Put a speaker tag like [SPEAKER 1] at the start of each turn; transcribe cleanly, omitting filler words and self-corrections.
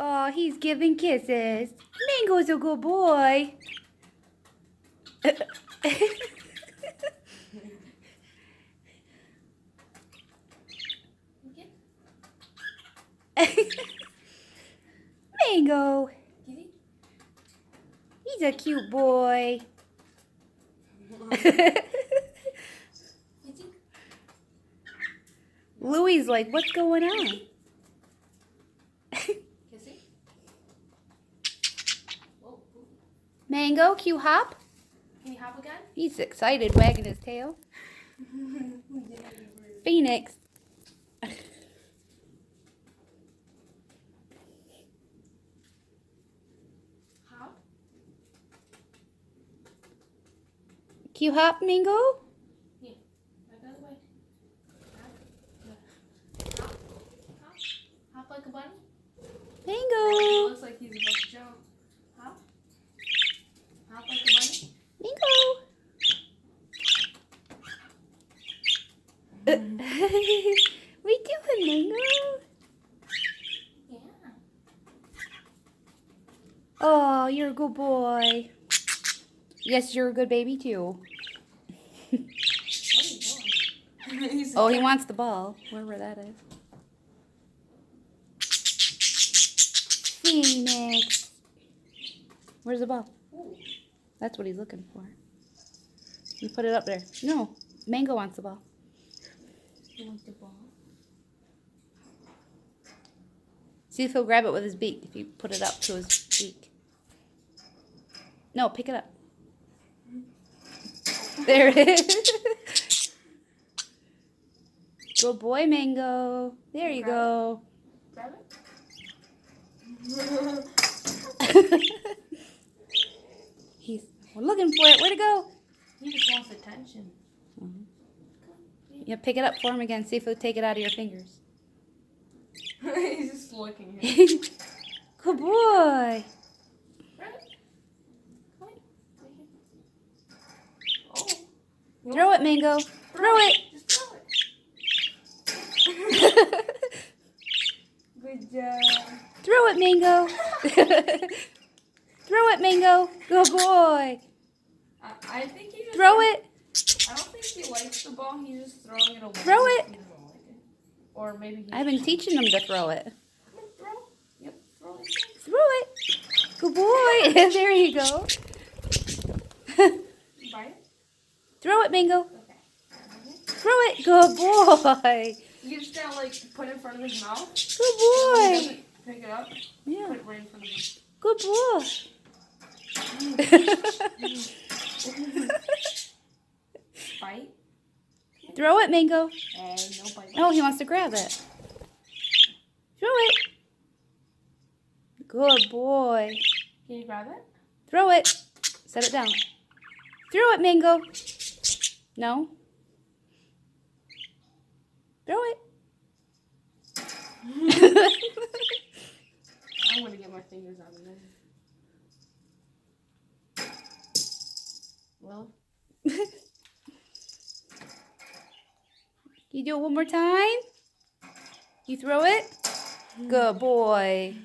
[SPEAKER 1] Oh, he's giving kisses. Mango's a good boy. Mango. He's a cute boy. Louie's like, what's going on? Mango, can you hop?
[SPEAKER 2] Can you hop again?
[SPEAKER 1] He's excited, wagging his tail. Phoenix.
[SPEAKER 2] Hop.
[SPEAKER 1] Can you hop, Mango?
[SPEAKER 2] Yeah. Right the other way. Hop. Hop. Hop like a bunny.
[SPEAKER 1] Mango.
[SPEAKER 2] Looks like he's about to jump. Hop. Hop like a bunny.
[SPEAKER 1] Mango. What you doing, Mango?
[SPEAKER 2] Yeah.
[SPEAKER 1] Oh, you're a good boy. Yes, you're a good baby too.
[SPEAKER 2] What are you doing?
[SPEAKER 1] Oh, he wants the ball, wherever that is. Phoenix. Where's the ball?
[SPEAKER 2] Ooh.
[SPEAKER 1] That's what he's looking for. You put it up there. No, Mango wants the ball.
[SPEAKER 2] You want the ball?
[SPEAKER 1] See if he'll grab it with his beak if you put it up to his beak. No, pick it up. There it is. Good boy, Mango. There you go.
[SPEAKER 2] Grab it.
[SPEAKER 1] We're looking for it. Where'd it go?
[SPEAKER 2] He just wants attention.
[SPEAKER 1] Yeah, pick it up for him again. See if he'll take it out of your fingers.
[SPEAKER 2] He's just looking at it.
[SPEAKER 1] Good boy.
[SPEAKER 2] Grab it. Come on. Oh.
[SPEAKER 1] Throw it, Mango. Throw it.
[SPEAKER 2] Just throw it. Good job.
[SPEAKER 1] Throw it, Mango. Throw it, Mango. Good boy.
[SPEAKER 2] I think he just
[SPEAKER 1] Throw it.
[SPEAKER 2] I don't think he likes the ball. He's just throwing it away.
[SPEAKER 1] Throw it.
[SPEAKER 2] He doesn't like it. Or maybe
[SPEAKER 1] I've been teaching him to throw it.
[SPEAKER 2] Throw. Yep. Throw it.
[SPEAKER 1] Throw it. Good boy. There you go.
[SPEAKER 2] Bite it.
[SPEAKER 1] Throw it, Mango.
[SPEAKER 2] Okay.
[SPEAKER 1] Throw it. Good boy.
[SPEAKER 2] You just gotta like put it in front of his mouth.
[SPEAKER 1] Good
[SPEAKER 2] He
[SPEAKER 1] boy.
[SPEAKER 2] doesn't pick it up.
[SPEAKER 1] Yeah.
[SPEAKER 2] Put it right in front of him.
[SPEAKER 1] Good boy.
[SPEAKER 2] Bite.
[SPEAKER 1] Throw it, Mango.
[SPEAKER 2] Hey, no bite.
[SPEAKER 1] Oh, he wants to grab it. Throw it. Good boy.
[SPEAKER 2] Can you grab it?
[SPEAKER 1] Throw it. Set it down. Throw it, Mango. No. Throw it.
[SPEAKER 2] I'm gonna get my fingers out of there. Well.
[SPEAKER 1] You do it one more time? You throw it? Good boy.